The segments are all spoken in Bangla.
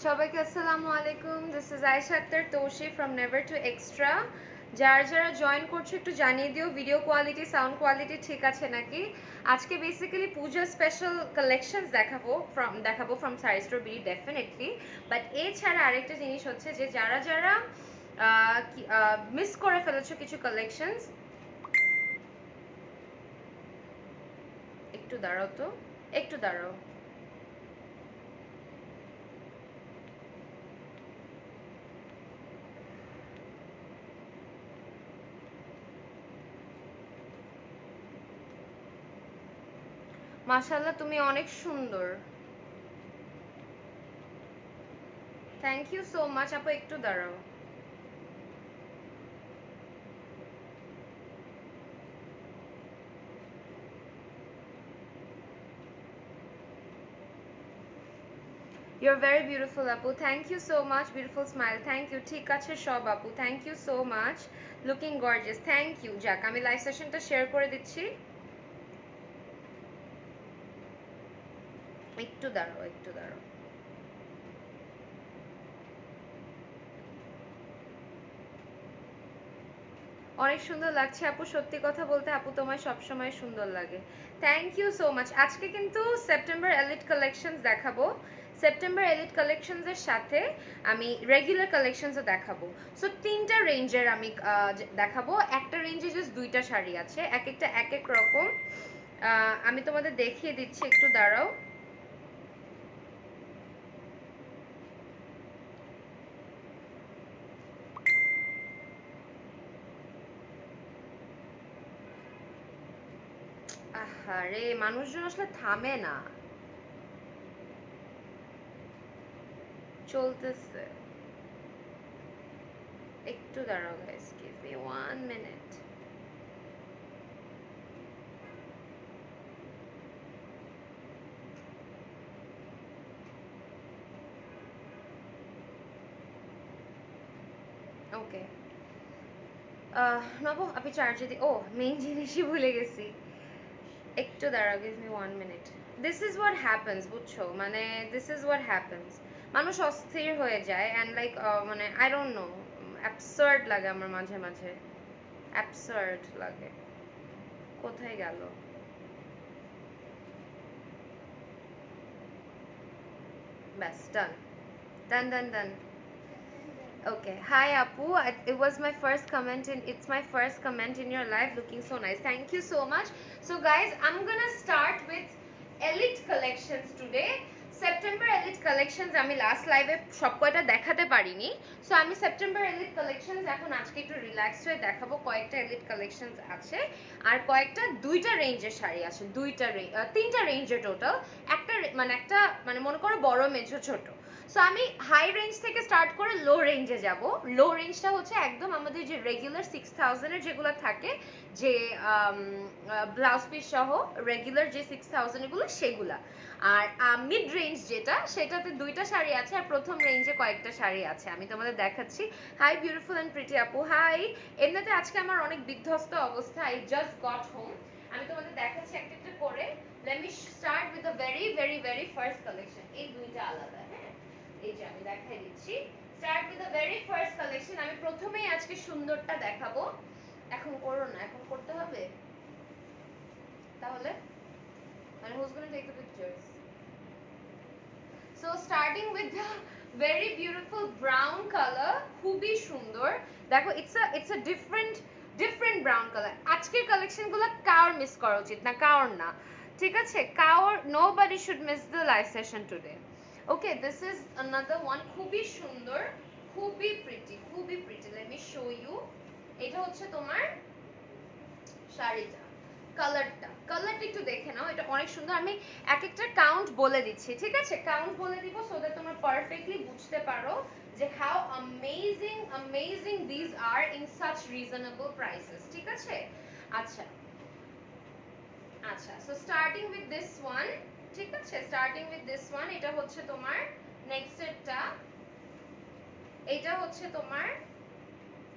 সবাইকে আসসালামু আলাইকুম। This is Ayesha Akter Taushi from never to extra. যারা যারা জয়েন করছো একটু জানিয়ে দিও ভিডিও কোয়ালিটি সাউন্ড কোয়ালিটি ঠিক আছে নাকি। আজকে বেসিক্যালি পূজা স্পেশাল কালেকশনস দেখাবো ফ্রম সারি স্টোর বিডি ডেফিনেটলি। বাট এছাড়া আরেকটা জিনিস হচ্ছে যে যারা যারা মিস করে ফেলেছো কিছু কালেকশনস, একটু দাঁড়াও তো, একটু দাঁড়াও। মাশাআল্লাহ তুমি অনেক সুন্দর। থ্যাংক ইউ সো মাচ আপু, একটু দাঁড়াও। You're very beautiful, Apu. Thank you so much. Beautiful smile. Thank you. ঠিক আছে সব আপু। Thank you so much. Looking gorgeous. Thank you. যাক আমি লাইভ সেশনটা শেয়ার করে দিচ্ছি। একটু দাঁড়াও, একটু দাঁড়াও। অনেক সুন্দর লাগছে আপু, সত্যি কথা বলতে আপু তোমায় সবসময় সুন্দর লাগে। Thank you so much. আজকে কিন্তু সেপ্টেম্বর এলিট কালেকশনস দেখাবো। সেপ্টেম্বর এলিট কালেকশনস এর সাথে আমি রেগুলার কালেকশনসও দেখাবো। সো তিনটা রেঞ্জের আমি দেখাবো। একটা রেঞ্জে জাস্ট দুইটা শাড়ি আছে, এক একটা এক এক রকম। আমি তোমাদের দেখিয়ে দিচ্ছি, একটু দাঁড়াও। আরে মানুষজন আসলে থামে না, চলতেছে। একটু দাঁড়াও গাইস, গিভ মি 1 মিনিট। ওকে, নবো আপনি চার্জে দি। ও মেইন জিনিসই ভুলে গেছি। একটু দাঁড়াও, give me 1 minute. This is what happens, বুঝছো? মানে দিস ইজ হোয়াট হ্যাপেন্স। মানুষ অস্থির হয়ে যায় অ্যান্ড লাইক মানে আই ডোন্ট নো, অ্যাবসার্ড লাগে আমার মাঝে মাঝে, অ্যাবসার্ড লাগে। কোথায় গেল? ব্যাস, ডান ডান ডান ডান। Okay. Hi, Apu. It was my first comment in. It's my first comment in your live. Looking so nice. Thank you so much. So, guys, I'm gonna start with elite collections today. September elite collections আমি লাস্ট লাইভে সব কয়টা দেখাতে পারিনি। সো আমি সেপ্টেম্বর এলিট কালেকশনস এখন আজকে একটু রিল্যাক্স হয়ে দেখাবো। কয়েকটা এলিট কালেকশনস আছে আর কয়েকটা দুইটা রেঞ্জের শাড়ি আছে, তিনটা রেঞ্জের টোটাল। একটা মানে মনে করো বড় মেঝো ছোট। সো আমি হাই রেঞ্জ থেকে স্টার্ট করে লো রেঞ্জে যাব। লো রেঞ্জটা হচ্ছে একদম আমাদের যে রেগুলার 6000 এর যেগুলো থাকে, যে ব্লাউজ পিস সহ রেগুলার যে 6000 এগুলো সেগুলা। আর মিড রেঞ্জ যেটা, সেটাতে দুইটা শাড়ি আছে আর প্রথম রেঞ্জে কয়েকটা শাড়ি আছে, আমি তোমাদের দেখাচ্ছি। হাই বিউটিফুল এন্ড প্রিটি আপু, হাই। এমনিতে আজকে আমার অনেক বিধ্বস্ত অবস্থা, আই জাস্ট গট হোম। আমি তোমাদের দেখাচ্ছি একটা একটা করে। Let me start with the very very very first collection. এই দুইটা আলাদা, হ্যাঁ, এই যে আমি দেখাই দিচ্ছি। Start with the very first collection. আমি প্রথমেই আজকে সুন্দরটা দেখাবো। এখন করো না, এখন করতে হবে তাহলে, মানে who's going to take the pictures? So starting with the very beautiful brown color, খুবই সুন্দর। দেখো it's a different brown color. আজকের কালেকশন গুলো কার মিস করা উচিত না, কার না, ঠিক আছে? কার, nobody should miss the live session today. Okay, this is another one. খুবই সুন্দর, খুবই প্রিটি, খুবই pretty. Let me show you. এটা হচ্ছে তোমার শাড়িটা, কালারটা একটু দেখে নাও। এটা অনেক সুন্দর। আমি এক একটা কাউন্ট বলে দিচ্ছি, ঠিক আছে? কাউন্ট বলে দিব সো দ্যাট তোমরা পারফেক্টলি বুঝতে পারো যে how amazing this are in such reasonable prices, ঠিক আছে? আচ্ছা আচ্ছা, so starting with this one, ঠিক আছে? স্টার্টিং উইথ দিস ওয়ান, এটা হচ্ছে তোমার নেক্সট এরটা। এটা হচ্ছে তোমার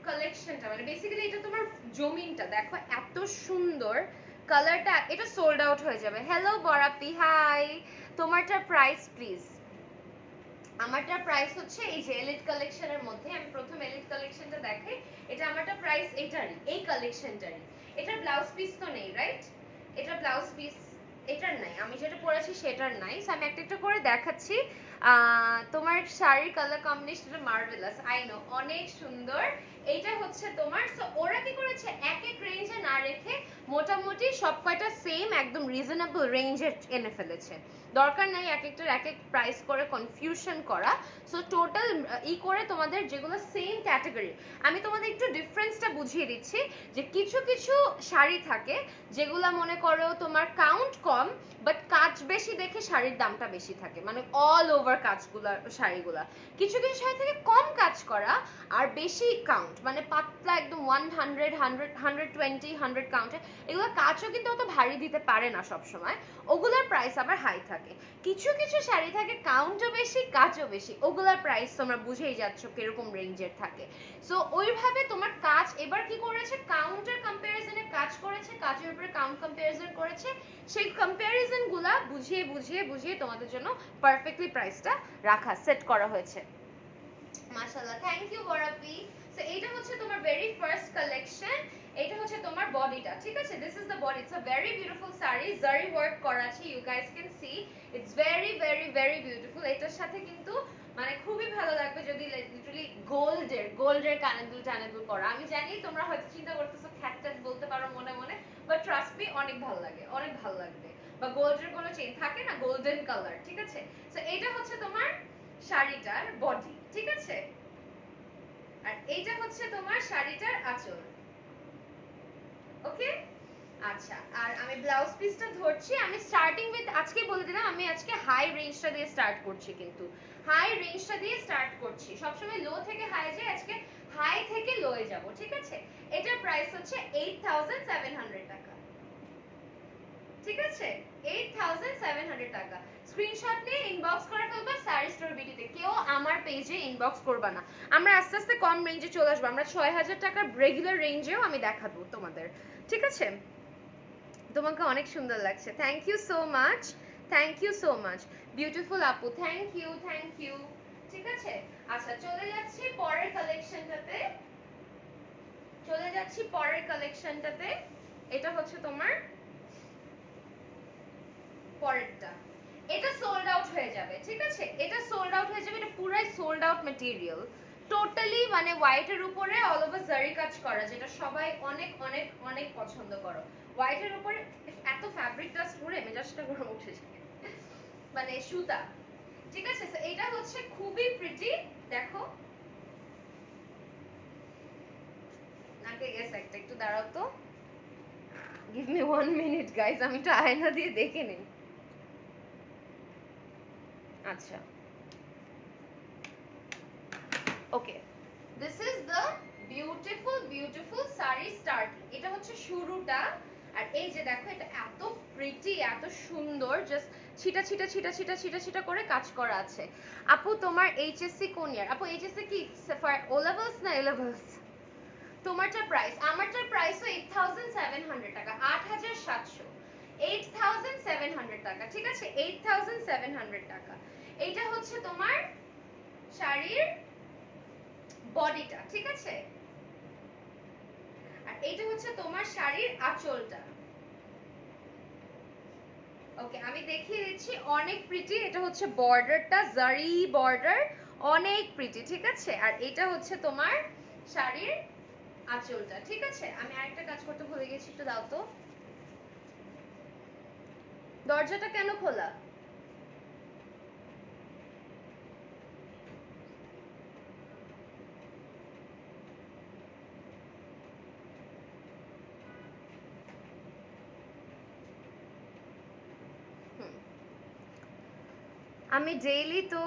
কালেকশনটা, মানে বেসিক্যালি এটা তোমার জমিনটা দেখো এত সুন্দর কালারটা। এটা সোল্ড আউট হয়ে যাবে। হ্যালো বরাপি, হাই। তোমারটার প্রাইস প্লিজ? আমারটার প্রাইস হচ্ছে এই যে এলিট কালেকশনের মধ্যে আমি প্রথম এলিট কালেকশনটা দেখাই। এটা আমারটা প্রাইস এটারই, এই কালেকশনটারই। এটা ব্লাউজ পিস তো নেই, রাইট? এটা ব্লাউজ পিস এটার নাই, আমি যেটা পরেছি সেটার নাই। সো আমি একটা একটা করে দেখাচ্ছি। তোমার শাড়ির কালার কম্বিনেশনটা মার্ভেলাস, আই নো, অনেক সুন্দর। এইটা হচ্ছে তোমার, সো ওরা কি করেছে এক এক রেঞ্জে না রেখে মোটামুটি সব কয়টা সেম একদম রিজনেবল রেঞ্জে এনে ফেলেছে। দরকার নাই এক একটার এক এক প্রাইস করে কনফিউশন করা। সো টোটাল করে তোমাদের যেগুলো সেম ক্যাটাগরি, আমি তোমাদের একটু ডিফারেন্সটা বুঝিয়ে দিচ্ছি। যে কিছু কিছু শাড়ি থাকে যেগুলো মনে করো তোমার কাউন্ট কম বাট কাজ বেশি দেখে শাড়ির দামটা বেশি থাকে, মানে অল ওভার কাজগুলা শাড়িগুলা। কিছু কিছু শাড়ি থেকে কম কাজ করা আর বেশি কাউন্ট, মানে পাতলা একদম 100 100 120 100 কাউন্টে, এগুলো কাজও কিন্তু অত ভারী দিতে পারে না সব সময়, ওগুলোর প্রাইস আবার হাই থাকে। কিছু কিছু শাড়ি থাকে কাউন্টও বেশি কাজও বেশি, ওগুলোর প্রাইস তোমরা বুঝেই যাচ্ছ কিরকম রেঞ্জের থাকে। সো ওইভাবে তোমার কাজ এবার কি করেছে, কাউন্টের কম্পারিজনে কাজ করেছে, কাজের উপরে কাউন্ট কম্পারিজন করেছে, সেই কম্পারিজন গুলা বুঝিয়ে বুঝিয়ে বুঝিয়ে তোমাদের জন্য পারফেক্টলি প্রাইসটা রাখা সেট করা হয়েছে। মাশাআল্লাহ, থ্যাংক ইউ বরাপি। সো এইটা হচ্ছে তোমার ভেরি ফার্স্ট কালেকশন। এটা হচ্ছে তোমার বডিটা, ঠিক আছে? This is the body. It's a very beautiful sari, zari work করা আছে, you guys can see it's very very very beautiful. এটার সাথে কিন্তু মানে খুবই ভালো লাগবে যদি লিটারালি গোল্ডের কানেদুল টানেদুল করা। আমি জানি তোমরা হয়তো চিন্তা করতেছো খ্যাট বলতে পারো মনে মনে, বাট ট্রাস্ট মি অনেক ভালো লাগে, অনেক ভালো লাগবে। বা গোল্ডের কোনো চেইন থাকে না, গোল্ডেন কালার, ঠিক আছে? সো এটা হচ্ছে তোমার শাড়িটার বডি, ঠিক আছে? আর এইটা হচ্ছে তোমার শাড়িটার আঁচল, ওকে? আচ্ছা, আর আমি ব্লাউজ পিসটা ধরছি। আমি স্টার্টিং উইথ, আজকে বলে দিলাম আমি আজকে হাই রেঞ্জটা দিয়ে স্টার্ট করছি, কিন্তু হাই রেঞ্জটা দিয়ে স্টার্ট করছি। সবসময় লো থেকে হাই যায়, আজকে হাই থেকে লোয়ে যাব, ঠিক আছে? এটার প্রাইস হচ্ছে 8700 টাকা, ঠিক আছে? 8700 টাকা। স্ক্রিনশট নিয়ে ইনবক্স করে ফেলবা শাড়ি স্টোর বিডিতে, কেউ আমার পেজে ইনবক্স করবা না। আমরা আস্তে আস্তে কম রেঞ্জে চলে আসবো, আমরা 6000 টাকার রেগুলার রেঞ্জেও আমি দেখাবো তোমাদের, ঠিক আছে? তোমাকে অনেক সুন্দর লাগছে, thank you so much, thank you so much beautiful আপু, থ্যাংক ইউ থ্যাংক ইউ। ঠিক আছে, আচ্ছা চলে যাচ্ছি পরের কালেকশনটাতে, চলে যাচ্ছি পরের কালেকশনটাতে। এটা হচ্ছে তোমার পরেরটা। এটা সোল্ড আউট হয়ে যাবে, ঠিক আছে? এটা সোল্ড আউট হয়ে যাবে, এটা পুরাই সোল্ড আউট ম্যাটেরিয়াল, টোটালি মানে হোয়াইটের উপরে অল ওভার জারি কাজ করা, যেটা সবাই অনেক অনেক অনেক পছন্দ করো। হোয়াইটের উপরে এত ফ্যাব্রিক ডাস্ট পরে মেজাজটা গরম উঠে যায়, মানে সুতা, ঠিক আছে? তো এটা হচ্ছে খুবই প্রিটি, দেখো নাকে গেছে একটা, একটু দাঁড়াও তো, গিভ মি 1 মিনিট গাইস, আমি তো আয়না দিয়ে দেখে নেই। আচ্ছা, okay, this is the beautiful beautiful sari start. এটা হচ্ছে শুরুটা, আর এই যে দেখো এটা এত প্রিটি, এত সুন্দর, জাস্ট ছিটা ছিটা ছিটা ছিটা ছিটা ছিটা করে কাজ করা আছে। আপু তোমার এইচএসসি কোন ইয়ার? আপু এইচএসসি কি ও লেভেলস না এ লেভেলস? তোমারটার প্রাইস, আমারটার প্রাইসও 8700 টাকা, 8700, 8700 টাকা, ঠিক আছে? 8700 টাকা। এইটা হচ্ছে তোমার শাড়ির বডিটা, ঠিক আছে? আর এইটা হচ্ছে তোমার শাড়ির আঁচলটা। ওকে, আমি দেখিয়ে দিচ্ছি, অনেক প্রিটি। এটা হচ্ছে বর্ডারটা, জারি বর্ডার, অনেক প্রিটি, ঠিক আছে? আর এটা হচ্ছে তোমার শাড়ির আঁচলটা, ঠিক আছে? আমি আরেকটা কাজ করতে ভুলে গেছি, একটু দাও তো। দরজাটা কেন খোলা? আমি ডেইলি তো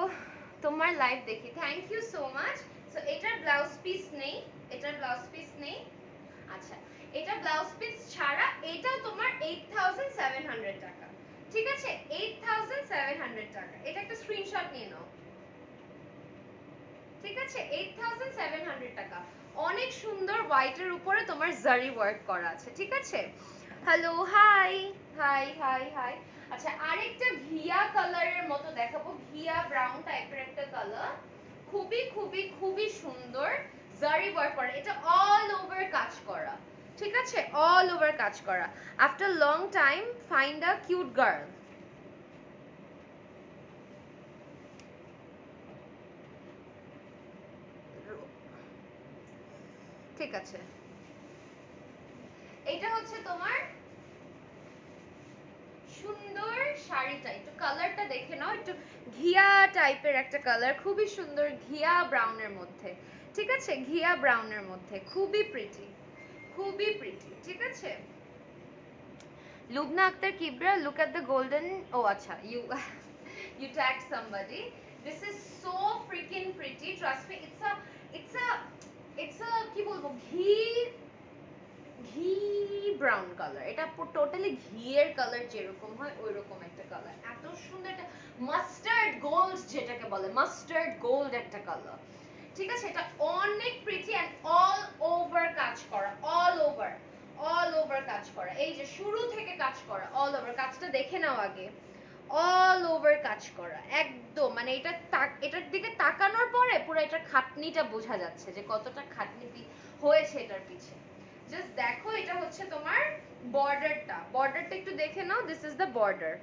তোমার লাইভ দেখি, thank you so much. So এটার ব্লাউজ পিস নেই, এটার ব্লাউজ পিস নেই। আচ্ছা, এটা ব্লাউজ পিস ছাড়া, এটাও তোমার 8700 টাকা, ঠিক আছে? 8700 টাকা। এটা একটা স্ক্রিনশট নিয়ে নাও, ঠিক আছে? 8700 টাকা, অনেক সুন্দর হোয়াইটের উপরে তোমার জারি ওয়ার্ক করা আছে, ঠিক আছে? Hello, high high, high high. আচ্ছা আরেকটা ঘিয়া কালারের মতো দেখাবো, ঘিয়া ব্রাউন টাইপের একটা কালার, খুবই খুবই খুবই সুন্দর জারি ওয়ার্ক করা, এটা অল ওভার কাজ করা, ঠিক আছে, অল ওভার কাজ করা। After long time find a cute girl. ঠিক আছে, এটা হচ্ছে তোমার সুন্দর শাড়িটা, একটু কালারটা দেখে নাও, একটু ঘিয়া টাইপের একটা কালার, খুবই সুন্দর ঘিয়া ব্রাউনের মধ্যে, ঠিক আছে, ঘিয়া ব্রাউনের মধ্যে, খুবই প্রিটি, খুবই প্রিটি, ঠিক আছে। Lubna Akter কিবরা, look at the golden, oh acha, you tagged somebody, this is so freaking pretty, trust me, it's a কি বলবো, ঘি ব্রাউন কালার, এটা টোটালি ঘিয়ের কালার যেরকম হয় ওই রকম একটা কালার, এত সুন্দর একটা মাস্টার্ড গোল্ড যেটাকে বলে, মাস্টার্ড গোল্ড একটা কালার, ঠিক আছে, এটা অনেক প্রিটি এন্ড অল ওভার কাজ করা, অল ওভার কাজ করা, এই যে শুরু থেকে কাজ করা, অল ওভার, কাজটা দেখে নাও আগে, অল ওভার কাজ করা একদম, মানে এটা এটার দিকে তাকানোর পরে পুরো এটার খাটনিটা বোঝা যাচ্ছে যে কতটা খাটনি হয়েছে এটার পিছে। জাস্ট দেখো, এটা হচ্ছে তোমার বর্ডারটা একটু দেখে নাও, দিস ইজ দ্য বর্ডার,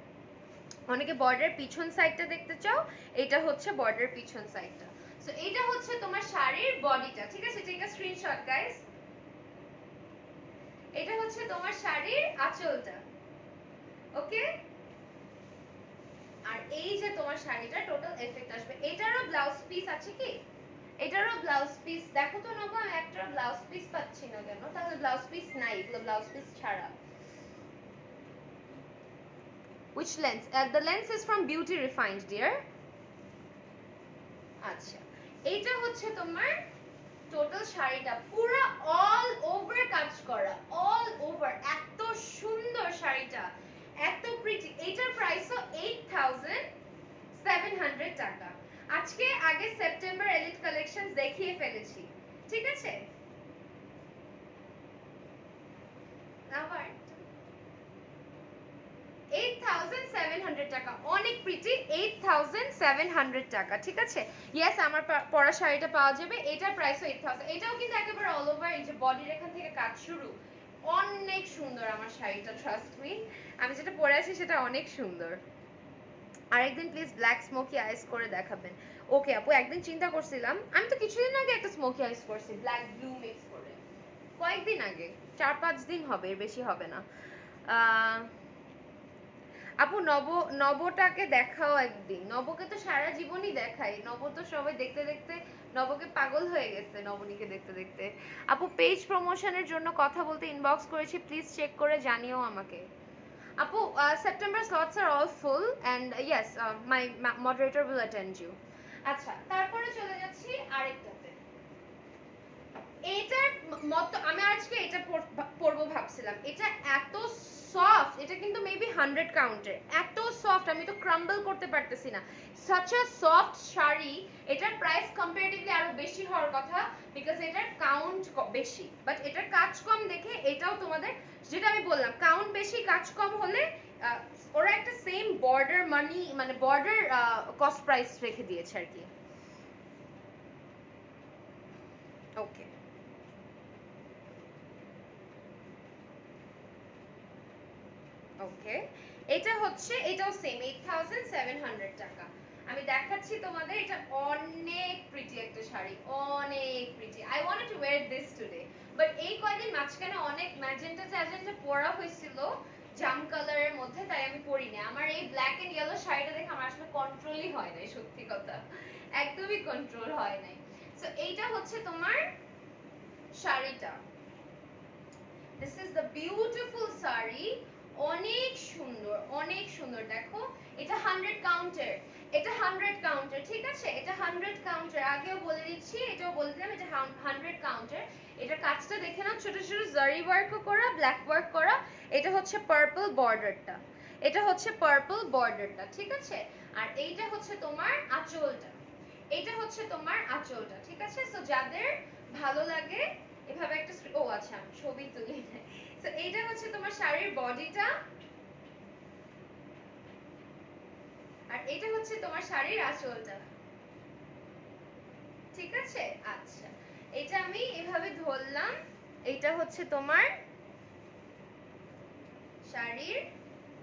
অনেকে বর্ডার পিছন সাইডটা দেখতে চাও, এটা হচ্ছে বর্ডার পিছন সাইডটা। সো এটা হচ্ছে তোমার শাড়ির বডিটা, ঠিক আছে, টেক আ স্ক্রিনশট গাইস। এটা হচ্ছে তোমার শাড়ির আঁচলটা, ওকে, আর এই যে তোমার শাড়িটা টোটাল এফেক্ট আসবে। এটারও ব্লাউজ পিস আছে কি, এটারও ব্লাউজ পিস দেখো তো নবু, আমি একটা ব্লাউজ পিস পাচ্ছি না কেন, তাহলে ব্লাউজ পিস নাই, এগুলো ব্লাউজ পিস ছাড়া। which lens, the lens is from beauty refined dear। আচ্ছা এইটা হচ্ছে তোমার টোটাল শাড়িটা পুরো অল ওভার কাজ করা, অল ওভার, এত সুন্দর শাড়িটা, এত প্রিটি, এটার প্রাইসও 8700 টাকা। আজকে আগে সেপ্টেম্বর এলিট কালেকশনস দেখিয়ে ফেলেছি, ঠিক আছে, আবার 8700 টাকা, অনেক প্রিটি, 8700 টাকা, ঠিক আছে। ইয়েস, আমার পরা শাড়িটা পাওয়া যাবে, এটার প্রাইসও 8000, এটাও কিন্তু একেবারে অল ওভার, এই যে বডির এখান থেকে কাজ শুরু, অনেক সুন্দর আমার শাড়িটা, ট্রাস্ট মি, আমি যেটা পরে আছি সেটা অনেক সুন্দর। আরেকদিন প্লিজ ব্ল্যাক স্মোকি আইস করে দেখাবেন। ওকে আপু, একদিন চিন্তা করছিলাম, আমি তো কিছুদিন আগে একটা স্মোকি আইস করছি ব্ল্যাক ব্লু মিক্স করে, কয়েকদিন আগে, 4-5 দিন হবে, এর বেশি হবে না। আপু নবটাকে দেখাও একদিন, নবকে তো সারা জীবনই দেখাই, নব তো সবাই দেখতে দেখতে নবকে পাগল হয়ে গেছে নবনীকে দেখতে দেখতে। আপু পেজ প্রমোশনের জন্য কথা বলতে ইনবক্স করেছি, প্লিজ চেক করে জানিও আমাকে। আপু September slots are all full and yes my moderator will attend you. আচ্ছা তারপরে চলে যাচ্ছি আরেকটাতে, এটার মত আমি আজকে এটা পরবো ভাবছিলাম, এটা এত সফট, এটা কিন্তু মেবি 100 কাউন্টের, এত সফট আমি তো ক্রাম্বল করতে পারতেছি না, such a সফট শাড়ি। এটার প্রাইস কম্পারেটিভলি আরো বেশি হওয়ার কথা, বিকজ এটার কাউন্ট বেশি, বাট এটার কাজ কম দেখে এটাও তোমাদের, যেটা আমি বললাম কাউন্ট বেশি কাজ কম হলে ওরা একটা সেম বর্ডার মানি, মানে বর্ডার কস্ট প্রাইস রেখে দিয়েছে আর কি। ওকে ওকে, এটা হচ্ছে, এটাও সেম 8700 টাকা। আমি দেখাচ্ছি তোমাদের, এটা অনেক প্রিটি একটা শাড়ি, অনেক pretty, I wanted to wire this today, but এই কয়দিন মাঝখানে অনেক ম্যাজেন্টা ট্যাজেন্টা পরা হয়েছিল জাম কালারের মধ্যে, তাই আমি পরিনি। আমার এই ব্ল্যাক এন্ড ইয়েলো শাড়িটা দেখে আমার আসলে কন্ট্রোলই হয় নাই, সত্যি কথা, একদমই কন্ট্রোল হয় নাই। সো এইটা হচ্ছে তোমার শাড়িটা, this is the beautiful sari, অনেক সুন্দর, অনেক সুন্দর, দেখো এটা 100 কাউন্টের, এটা 100 কাউন্টের, ঠিক আছে, এটা 100 কাউন্টের, আগেও বলে দিচ্ছি, এটাও বলে দিলাম, এটা 100 কাউন্টের। এটা কাজটা দেখে নাও, ছোট ছোট জারি ওয়ার্কও করা, ব্ল্যাক ওয়ার্ক করা, এটা হচ্ছে পার্পল বর্ডারটা, এটা হচ্ছে পার্পল বর্ডারটা, ঠিক আছে, আর এইটা হচ্ছে তোমার আঁচলটা, এটা হচ্ছে তোমার আঁচলটা, ঠিক আছে। সো যাদের ভালো লাগে এভাবে একটা, ও আচ্ছা ছবি তুলি, তো এইটা হচ্ছে তোমার শাড়ির বডিটা, এটা হচ্ছে তোমার শাড়ির আঁচলটা, ঠিক আছে? আচ্ছা, এটা আমি এভাবে ধরলাম, এটা হচ্ছে তোমার শাড়ির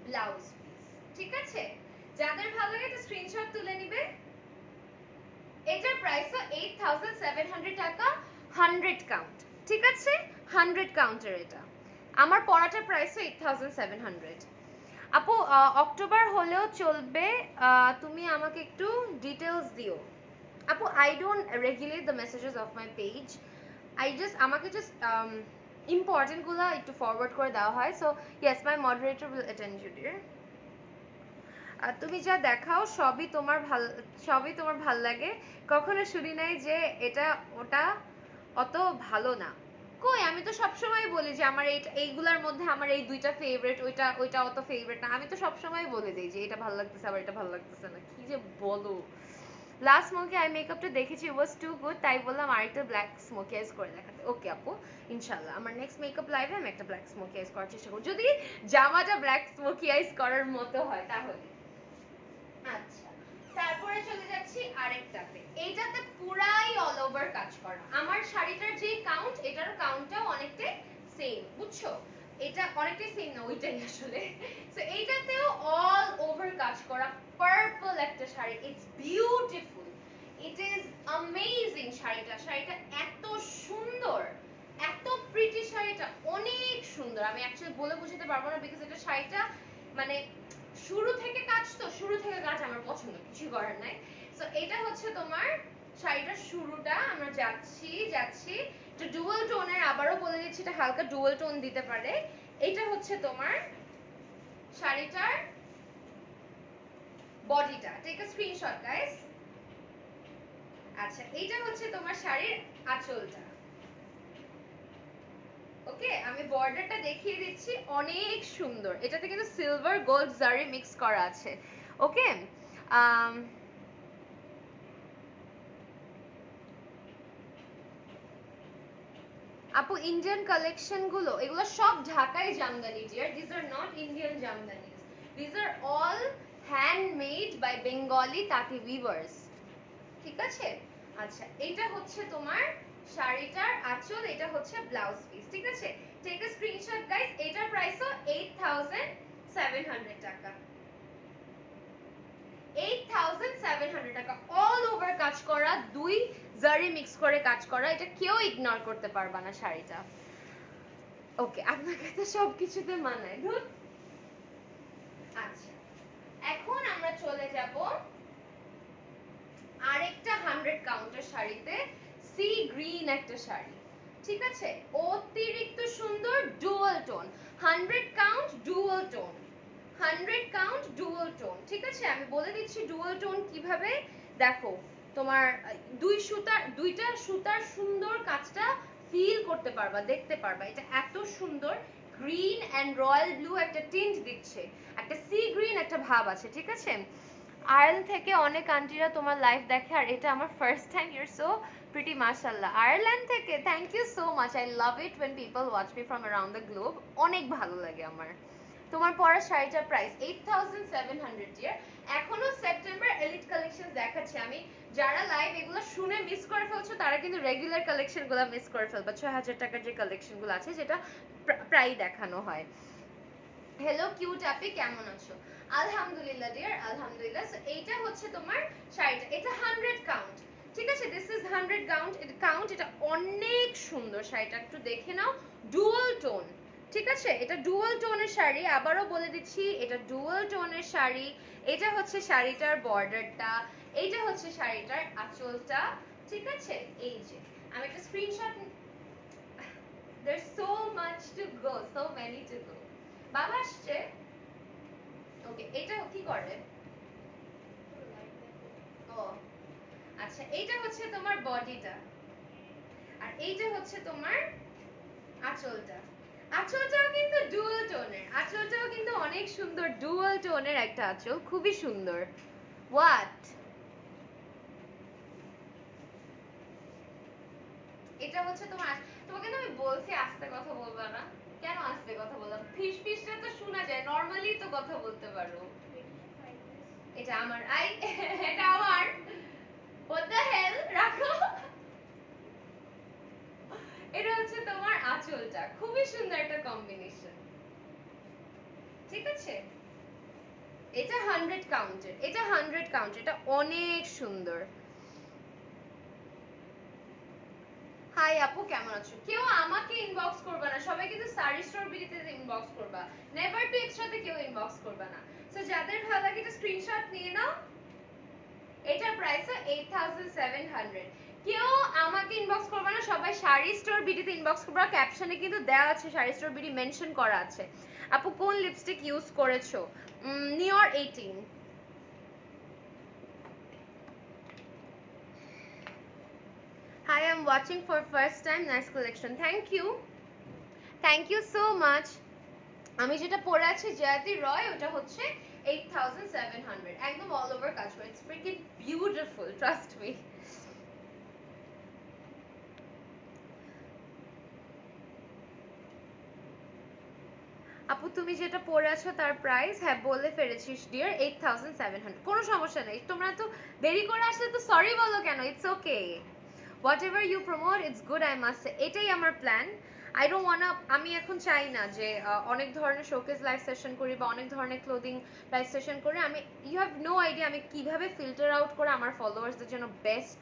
ব্লাউজ পিস, ঠিক আছে? যাদের ভালো লাগে একটা স্ক্রিনশট তুলে নিবে। এটার প্রাইস 8700 টাকা, 100 কাউন্ট, ঠিক আছে? 100 কাউন্টের এটা। আমার পরাটার প্রাইস 8700। আপু অক্টোবর হলেও চলবে, তুমি আমাকে একটু ডিটেইলস দিও। আপু I don't regulate the messages of my page, আমাকে জাস্ট ইম্পর্টেন্ট গুলো একটু ফরওয়ার্ড করে দেওয়া হয়। So yes, my moderator will attend you dear. তুমি যা দেখাও সবই তোমার ভাল লাগে, কখনো শুনি নাই যে এটা ওটা অত ভালো না। কই, আমি তো সবসময় বলি যে আমার এইগুলার মধ্যে আমার এই দুইটা ফেভারিট, ওইটা অত ফেভারিট না। আমি তো সবসময় বলে দিই যে এটা ভালো লাগতেছে, আবার এটা ভালো লাগতেছে না। কি যে বলো। লাস্ট স্মোকি আই মেকআপটা দেখেছি, ওয়াজ টু গুড, তাই বললাম আরেকটা ব্ল্যাক স্মোকি আইজ করে দেখাতে। ওকে আপু, ইনশাআল্লাহ আমার নেক্সট মেকআপ লাইভে আমি একটা ব্ল্যাক স্মোকি আইজ করার চেষ্টা করব, যদি জামাটা ব্ল্যাক স্মোকি আইজ করার মতো হয় তাহলে। আচ্ছা, তারপরে চলে যাচ্ছি আরেকটাতে। এইটাতে পুরাই অল ওভার কাজ করা। আমার শাড়িটার যে কাউন্ট, এটার কাউন্টটাও অনেকটাই সেম, বুঝছো? এটা অনেকটাই সেম না, ওইটাই আসলে। সো এইটাতেও অল ওভার কাজ করা, পার্পল একটা sari, it's beautiful, it is amazing. শাড়িটা এত সুন্দর, এত প্রিটি, শাড়িটা অনেক সুন্দর। আমি অ্যাকচুয়ালি বলে বোঝাতে পারবো না, বিকজ এটা শাড়িটা মানে শুরু থেকে কাজ আমার পছন্দ, কিছু করার নাই। সো এটা হচ্ছে তোমার শাড়িটার শুরুটা, আমরা যাচ্ছি এটা ডুয়াল টোনের, আবারও বলে দিচ্ছি এটা হালকা ডুয়াল টোন দিতে পারে। এটা হচ্ছে তোমার শাড়িটার বডিটা, টেক আ স্ক্রিনশট গাইস। আচ্ছা, এটা হচ্ছে তোমার শাড়ির আঁচলটা। ওকে, আমি বর্ডারটা দেখিয়ে দিচ্ছি, অনেক সুন্দর। এটাতে কিন্তু সিলভার গোল্ড জারি মিক্স করা আছে। ওকে, আপু ইন্ডিয়ান কালেকশন গুলো এগুলো সব Dhakai jamdani dear, this are not Indian jamdani, this are all handmade by Bengali তাঁতি উইভার্স, ঠিক আছে? আচ্ছা, এটা হচ্ছে তোমার শাড়িটার আঁচল, এটা হচ্ছে ব্লাউজ পিস, ঠিক আছে? Take a screenshot guys. এটার প্রাইসও 8700 টাকা, 8700 টাকা, অল ওভার কাজ করা, দুই জারি মিক্স করে কাজ করা, এটা কেউ ইগনোর করতে পারবা না শাড়িটা। ওকে, আপনাকে তো সবকিছুতে মানায়। আচ্ছা, এখন আমরা চলে যাব আরেকটা 100 কাউন্টের শাড়িতে, সি গ্রিন একটা শাড়ি, ঠিক আছে? অতিরিক্ত সুন্দর, dual tone, 100 count dual tone, 100 count dual tone, ঠিক আছে? আমি বলে দিচ্ছি ডুয়াল টোন কিভাবে। দেখো, তোমার দুইটা সুতার সুন্দর কাজটা ফিল করতে পারবা, দেখতে পারবা। এটা এত সুন্দর, গ্রিন এন্ড রয়্যাল ব্লু একটা টিন্ট দিচ্ছে, একটা সি গ্রিন একটা ভাব আছে, ঠিক আছে? আয়ারল্যান্ড থেকে অনেক আন্টিরা তোমার লাইভ দেখে, আর এটা আমার first time. Your so pretty, মাশাআল্লাহ। আয়ারল্যান্ড থেকে thank you so much, I love it when people watch me from around the globe, অনেক ভালো লাগে আমার। তোমার পরা শাড়িটার প্রাইস 8700 ডিয়ার। এখনো সেপ্টেম্বর এলিট কালেকশন দেখাচ্ছি আমি, যারা লাইভ এগুলো শুনে মিস করে ফেলছো তারা কিন্তু রেগুলার কালেকশনগুলো মিস করে ফেলবা। 6000 টাকার যে কালেকশনগুলো আছে, যেটা প্রায় দেখানো হয়। হ্যালো কিউট আপি, কেমন আছো? আলহামদুলিল্লাহ ডিয়ার, আলহামদুলিল্লাহ। সো এইটা হচ্ছে তোমার শাড়িটা, এটা 100 কাউন্ট, ঠিক আছে? দিস ইজ 100 কাউন্ট, এটা অনেক সুন্দর শাড়িটা, একটু দেখে নাও। ডুয়াল টোন, ঠিক আছে? এটা ডুয়াল টোনের শাড়ি, আবারও বলে দিচ্ছি এটা ডুয়াল টোনের শাড়ি। এটা হচ্ছে শাড়িটার বর্ডারটা, এইটা হচ্ছে শাড়িটার আঁচলটা, ঠিক আছে? এই যে আমি একটা screenshot, there's so much to go, so many to go। বাবা আসছে। ওকে, এটা কি করে? ও আচ্ছা, এইটা হচ্ছে তোমার বডিটা, আর এইটা হচ্ছে তোমার আঁচলটা। আঁচলটাও কিন্তু ডুয়াল টোনের, আঁচলটাও কিন্তু অনেক সুন্দর, ডুয়াল টোনের একটা আঁচল, খুবই সুন্দর। হোয়াট, এটা হচ্ছে তোমার, তোমাকে না আমি বলছি আস্তে কথা বলবা না, কেন আস্তে কথা বললাম? ফিস ফিসটা তো শোনা যায়, নরমালি তো কথা বলতে পারো। এটা আমার আই এটা আমার what the hell রাখো এটা হচ্ছে তোমার আঁচলটা খুবই সুন্দর একটা কম্বিনেশন ঠিক আছে এটা 100 কাউন্টের এটা 100 কাউন্টের এটা অনেক সুন্দর হাই আপু কেমন আছো কেউ আমাকে ইনবক্স করবা না সবাই কিন্তু সারি স্টোর বিডিতে ইনবক্স করবা নেভার টু এক্সট্রাতে কেউ ইনবক্স করবা না সো যাদের ভালো লাগে এটা স্ক্রিনশট নিয়ে নাও এটার প্রাইস 8700 কেউ আমাকে ইনবক্স করবে না সবাই শাড়ি স্টোর বিডিতে ইনবক্স করবে ক্যাপশনে কিন্তু দেওয়া আছে শাড়ি স্টোর বিডি মেনশন করা আছে আপু কোন লিপস্টিক ইউজ করেছো নিওর 18 Hi, I'm watching for first time. Nice collection. Thank you so much. আমি যেটা পরে আছি জয়তি রয় ওটা হচ্ছে 8700 একদম অল ওভার কাজ করে it's freaking beautiful trust me আপু তুমি যেটা পরে আছো তার প্রাইস হ্যাঁ বলে ফেলেছিস ডিয়ার 8700 কোনো সমস্যা নেই তোমরা তো দেরি করে আসলে তো সরি বলো কেন it's okay whatever you promote it's good I must say এটাই আমার প্ল্যান আই ডোন্ট ওয়ান্না আমি এখন চাই না যে অনেক ধরনের শোকেস লাইভ সেশন করি বা অনেক ধরনের ক্লোদিং লাইভ সেশন করি আমি ইউ হ্যাভ নো আইডিয়া আমি কিভাবে ফিল্টার আউট করে আমার ফলোয়ার্সদের জন্য বেস্ট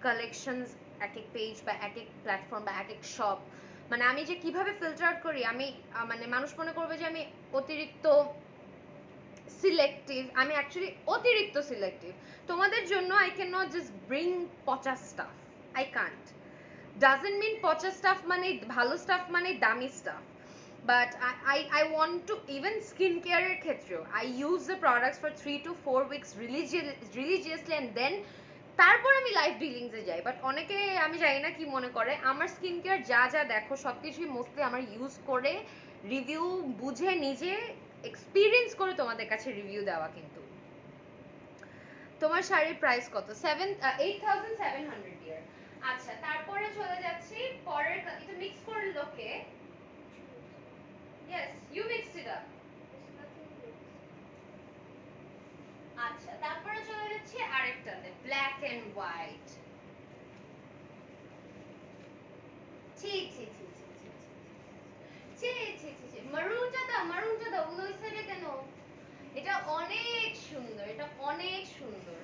কালেকশনস এক এক পেজ বা এক এক প্ল্যাটফর্ম বা এক এক শপ মানে আমি যে কিভাবে ফিল্টার আউট করি আমি মানে মানুষ মনে করবে যে আমি অতিরিক্ত সিলেক্টিভ আমি অ্যাকচুয়ালি অতিরিক্ত সিলেক্টিভ তোমাদের জন্য I can not just bring পচা stuff I can't doesn't mean পচা স্টাফ মানে ভালো স্টাফ মানে দামি stuff but I want to even skincare ক্ষেত্রেও I use the products for 3 to 4 weeks religiously and then তারপর আমি লাইভ ডিলিংসে যাই বাট অনেকে আমি জানি না কি মনে করে আমার স্কিন কেয়ার যা যা দেখো সবকিছুই মোস্টলি আমার ইউজ করে রিভিউ বুঝে নিজে এক্সপিরিয়েন্স করে তোমাদের কাছে রিভিউ দেওয়া কিন্তু তোমার শাড়ির প্রাইস কত 8700 ইয়ার আচ্ছা তারপরে চলে যাচ্ছি পরের এটা মিক্স করে লোকে yes you mixed it up আচ্ছা তারপরে চলে যাচ্ছি আরেকটাতে ব্ল্যাক এন্ড হোয়াইট ছি ছি ছি ছি ছি ছি ছি ছি ছি মারুনটা দাও ওগুলো ওই সাইডে কেন এটা অনেক সুন্দর এটা অনেক সুন্দর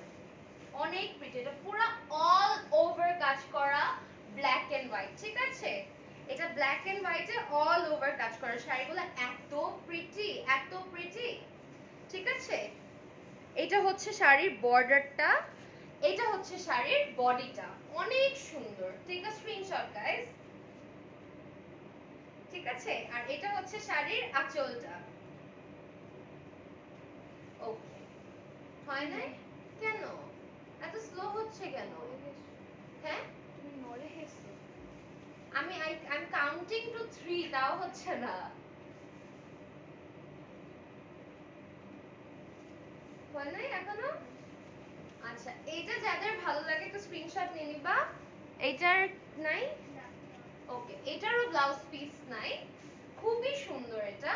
অনেক প্রিটি এটা পুরো অল ওভার কাজ করা ব্ল্যাক এন্ড হোয়াইট ঠিক আছে এটা ব্ল্যাক এন্ড হোয়াইটে অল ওভার কাজ করা শাড়িগুলো এত প্রিটি ঠিক আছে এটা হচ্ছে শাড়ির বর্ডারটা এটা হচ্ছে শাড়ির বডিটা অনেক সুন্দর টেক আ স্ক্রিনশট গাইস ঠিক আছে আর এটা হচ্ছে শাড়ির আঁচলটা ওকে হয় নাই কেন এত স্লো হচ্ছে কেন হ্যাঁ তুমি মরে গেছো আমি আই কাউন্টিং টু 3 তাও হচ্ছে না হয় নাই এখনো আচ্ছা এটা যাদের ভালো লাগে একটু স্ক্রিনশট নিয়ে নিবা এইটার নাই ওকে এটারও ব্লাউজ পিস নাই খুবই সুন্দর এটা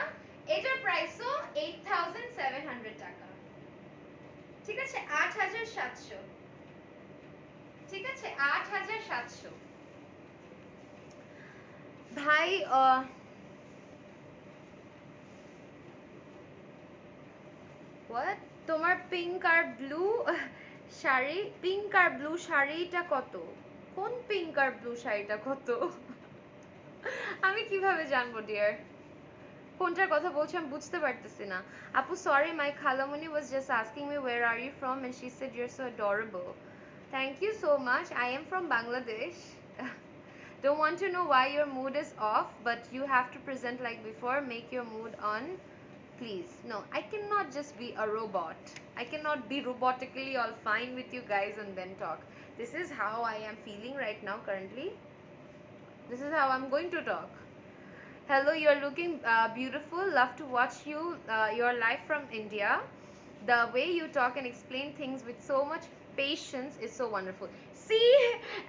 এটার প্রাইসও 8700 টাকা ঠিক আছে 8700 ঠিক আছে 8700 ভাই হোয়াট তোমার পিঙ্ক আর ব্লু শাড়ি পিঙ্ক আর ব্লু শাড়িটা কত কোন পিঙ্ক আর ব্লু শাড়িটা কত আমি কিভাবে জানবো ডিয়ার কোনটার কথা বলছি আমি বুঝতে পারতেছি না আপু সরি মাই খালামণি was just asking me where are you from and she said you're so adorable thank you so much I am from Bangladesh don't want to know why your mood is off but you have to present like before make your mood on please no I cannot just be a robot I cannot be robotically all fine with you guys and then talk this is how I am feeling right now currently this is how I'm going to talk hello you're looking beautiful love to watch you your live from India the way you talk and explain things with so much patience is so wonderful. See,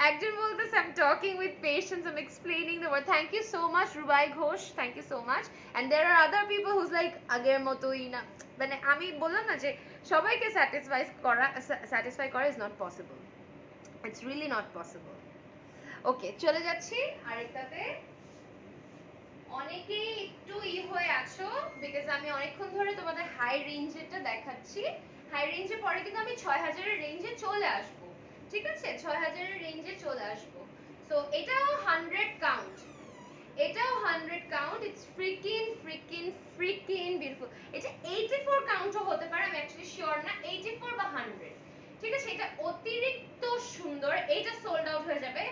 একজন বলতেছে I'm talking with patience, I'm explaining the word. Thank you so much Rubai Ghosh, thank you so much. And there are other people who's like আগের মতোই না, মানে আমি বললাম না যে সবাইকে satisfy করা is not possible, it's really not possible. ওকে, চলে যাচ্ছি আরেকটাতে। অনেকেই একটু হয়ে আছো বিকজ আমি অনেকক্ষণ ধরে তোমাদের হাই রেঞ্জেরটা দেখাচ্ছি। হাই রেঞ্জের পরে কিন্তু আমি 6000 এর রেঞ্জে চলে আসব, ঠিক আছে? 6000 এর রেঞ্জে চলে আসব। সো এটাও 100 কাউন্ট, এটাও 100 কাউন্ট। It's freaking beautiful. এটা 84 কাউন্টও হতে পারে, আমি অ্যাকচুয়ালি শিওর না 84 বা 100, ঠিক আছে? এটা অতিরিক্ত সুন্দর। এটা সোল্ড আউট হয়ে যাবে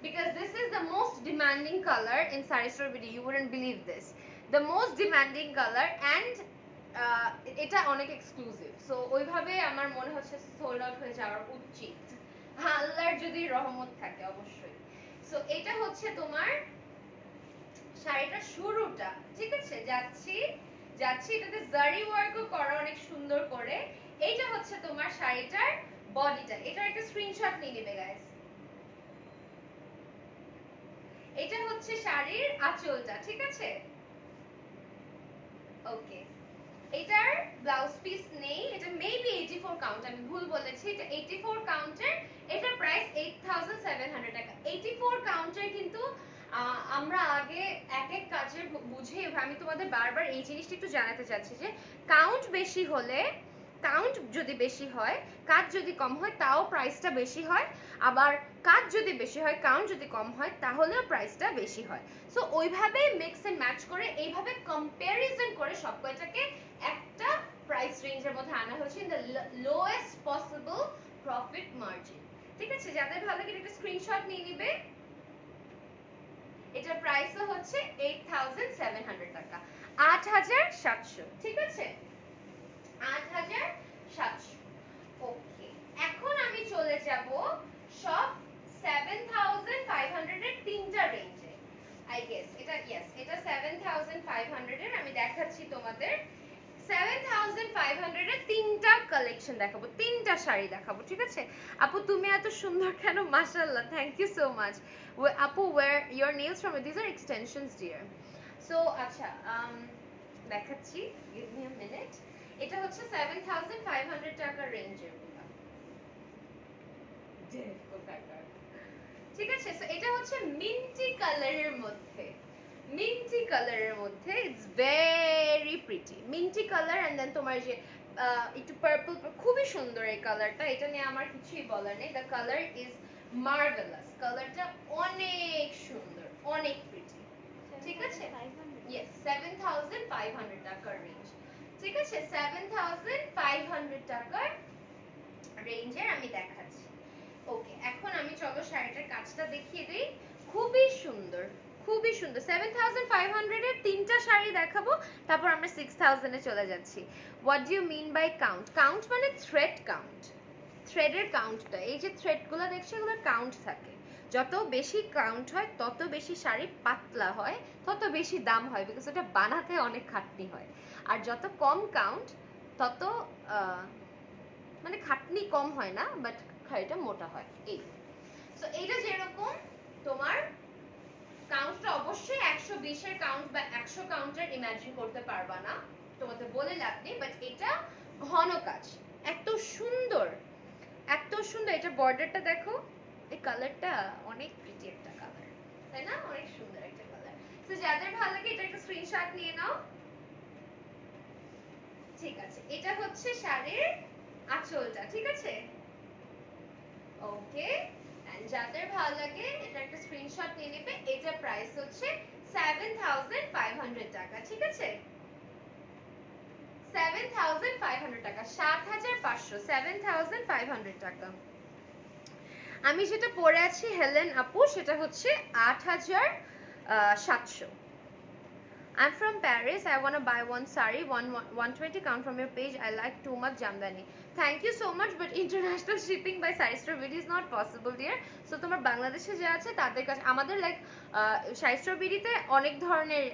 because this is the most demanding color in Saree Store BD. You wouldn't believe this, the most demanding color, and এটা অনেক এক্সক্লুসিভ। সো ওইভাবে আমার মনে হচ্ছে সোল্ড আউট হয়ে যাওয়ার উচিত, আল্লাহর যদি রহমত থাকে অবশ্যই। সো এটা হচ্ছে তোমার শাড়িটার শুরুটা, ঠিক আছে? যাচ্ছি এটাতে জারি ওয়ার্কও করা অনেক সুন্দর করে। এইটা হচ্ছে তোমার শাড়িটার বডিটা। এটার একটা স্ক্রিনশট নিয়ে নেবে গাইস। এটা হচ্ছে শাড়ির আঁচলটা, ঠিক আছে? ওকে, এটার ব্লাউজ পিস নেই, এটা মেবি 84 কাউন্ট, আমি ভুল বলেছি। এটা 84 কাউন্টের, এটার প্রাইস 8700 টাকা। 84 কাউন্টের কিন্তু আমরা আগে এক এক কাজের বুঝে, আমি তোমাদের বারবার এই জিনিসটা একটু জানাতে চাচ্ছি যে কাউন্ট বেশি হলে, কাউন্ট যদি বেশি হয়, কাজ যদি কম হয় তাও প্রাইসটা বেশি হয়, আবার কাজ যদি বেশি হয় কাউন্ট যদি কম হয় তাহলেও প্রাইসটা বেশি হয়। সো ওইভাবে মিক্স এন্ড ম্যাচ করে, এইভাবে কম্প্যারিজন করে সব কয়টাকে একটা প্রাইস রেঞ্জের মধ্যে আনা হয়েছে in the lowest possible profit margin, ঠিক আছে? যাদের ভালো লাগে একটা স্ক্রিনশট নিয়ে নিবে। এটার প্রাইসও হচ্ছে 8700 টাকা, 8700, ঠিক আছে? 8700। ওকে, এখন আমি চলে যাব সব 7500 এর তিনটা রেঞ্জে। আই গেস এটা, ইয়েস, এটা 7500 এর আমি দেখাচ্ছি তোমাদের। 7500 এর তিনটা কালেকশন দেখাবো, তিনটা শাড়ি দেখাবো, ঠিক আছে? আপু তুমি এত সুন্দর কেন? মাশাআল্লাহ, থ্যাংক ইউ সো মাচ। আপু where your nails from? These are extensions dear. So আচ্ছা, দেখাচ্ছি, give me a minute. এটা হচ্ছে 7500 টাকা রেঞ্জের, ঠিক আছে? সো এটা হচ্ছে মিন্টি কালারের মধ্যে, মিন্টি কালারের মধ্যে, it's very pretty minty colour. And then তোমার যে একটু পার্পল, খুবই সুন্দর এই কালারটা। এটা নিয়ে আমার কিছুই বলার নেই, দ্য কালার ইজ মার্ভেলাস, কালারটা অনেক সুন্দর, অনেক প্রিটি, ঠিক আছে? ইয়েস, 7500 টাকার রেঞ্জ, ঠিক আছে? 7500 টাকার রেঞ্জের আমি দেখাচ্ছি। ওকে, এখন আমি চলো শাড়িটার কাজটা দেখিয়ে দেই। খুবই সুন্দর, খুবই সুন্দর। 7500 এর তিনটা শাড়ি দেখাবো, তারপর আমরা 6000 এ চলে যাচ্ছি। What do you mean by count? Count মানে থ্রেড কাউন্ট, থ্রেডের কাউন্টটা। এই যে থ্রেডগুলো দেখছো, এগুলো কাউন্ট থাকে। যত বেশি কাউন্ট হয় তত বেশি শাড়ি পাতলা হয়, তত বেশি দাম হয়, বিকজ ওটা বানাতে অনেক খাটনি হয়। আর যত কম কাউন্ট তত মানে খাটনি কম হয় না, বাট শাড়িটা মোটা হয়। এই সো এইটা যেরকম তোমার কাউন্টটা অবশ্যই 120 এর কাউন্ট বা 100 কাউন্টের ইমাজিন করতে পারবা না, তোমাদের বলে লাভ নেই। বাট এটা ঘন কাজ, এত সুন্দর, এত সুন্দর। এটা বর্ডারটা দেখো, এই কালারটা অনেক প্রিটি একটা কালার, তাই না? অনেক সুন্দর একটা কালার। তো যাদের ভালো লাগে এটা একটা স্ক্রিনশট নিয়ে নাও, ঠিক আছে? এটা হচ্ছে শাড়ির আঁচলটা, ঠিক আছে? ওকে, এন্ড যাদের ভালো লাগে এটা একটা স্ক্রিনশট নিয়ে নেবে। এটা প্রাইস হচ্ছে 7500 টাকা, ঠিক আছে? 7500 টাকা, 7500, 7500 টাকা। আমি যেটা পরে আছি হেলেন আপু, সেটা হচ্ছে 8700। I'm from Paris. I want to buy one sari, 120 count from your page. I like too much Jamdani. Thank you so much, but international shipping by Saree Store BD is not possible, dear. So তোমার বাংলাদেশে যে আছে তাদের কাছে, আমাদের লাইক Saree Store BD তে অনেক ধরনের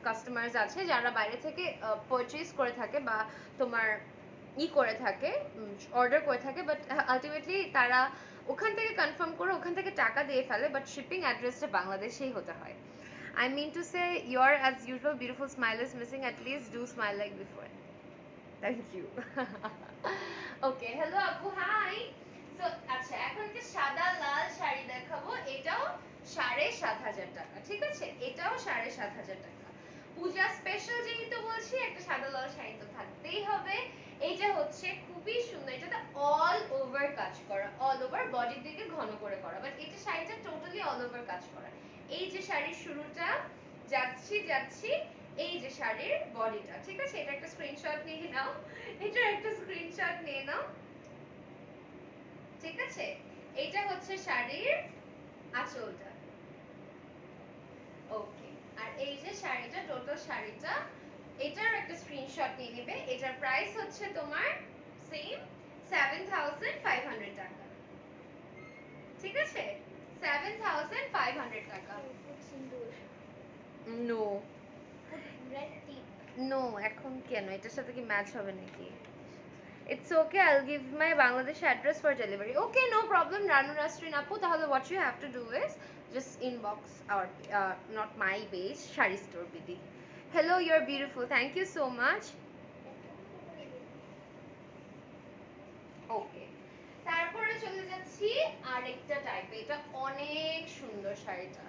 কাস্টমার্স আছে যারা বাইরে থেকে পারচেজ করে থাকে, বা তোমার ই করে থাকে, অর্ডার করে থাকে, বাট আলটিমেটলি তারা ওখান থেকে কনফার্ম করে ওখান থেকে টাকা দিয়ে ফেলে, বাট শিপিং অ্যাড্রেসটা বাংলাদেশেই হতে হয়। I mean to say, your as usual beautiful smile is missing. At least do smile like before. Thank you. Okay, hello আপু, hi. So আচ্ছা, এখন কি সাদা লাল শাড়ি দেখাবো, এটাও 7,500 টাকা, ঠিক আছে? এটাও 7,500 টাকা। পূজা স্পেশাল যেহেতু বলছি, একটা সাদা লাল শাড়ি তো থাকতেই হবে। এটা হচ্ছে খুবই সুন্দর, এটাতে অল ওভার কাজ করা, অল ওভার বডির দিকে ঘন করে করা, বাট এটা শাড়িটা টোটালি অল ওভার কাজ করা। এই যে শাড়ির শুরুটা, যাচ্ছি যাচ্ছি, এই যে শাড়ির বডিটা, ঠিক আছে? এটা একটা স্ক্রিনশট নিয়ে নাও, এটার একটা স্ক্রিনশট নিয়ে নাও, ঠিক আছে? এটা হচ্ছে শাড়ির আঁচলটা, ওকে। আর এই যে শাড়িটা, টোটাল শাড়িটা, এটার একটা স্ক্রিনশট নিয়ে নেবে। এটার প্রাইস হচ্ছে তোমার সেম 7,500 টাকা, ঠিক আছে? 7,500 টাকা। নো নো, এখন কেন, এটার সাথে কি ম্যাচ হবে নাকি? It's okay, I'll give my Bangladesh address for delivery. Okay, no problem, Ranu Rastrin Apu. Tahole what you have to do is just inbox our not my page, Shari Store Bidi. Hello, you're beautiful. Thank you so much. ওকে, তারপরে চলে যাচ্ছি আরেকটা টাইপে। এটা অনেক সুন্দর শাড়িটা,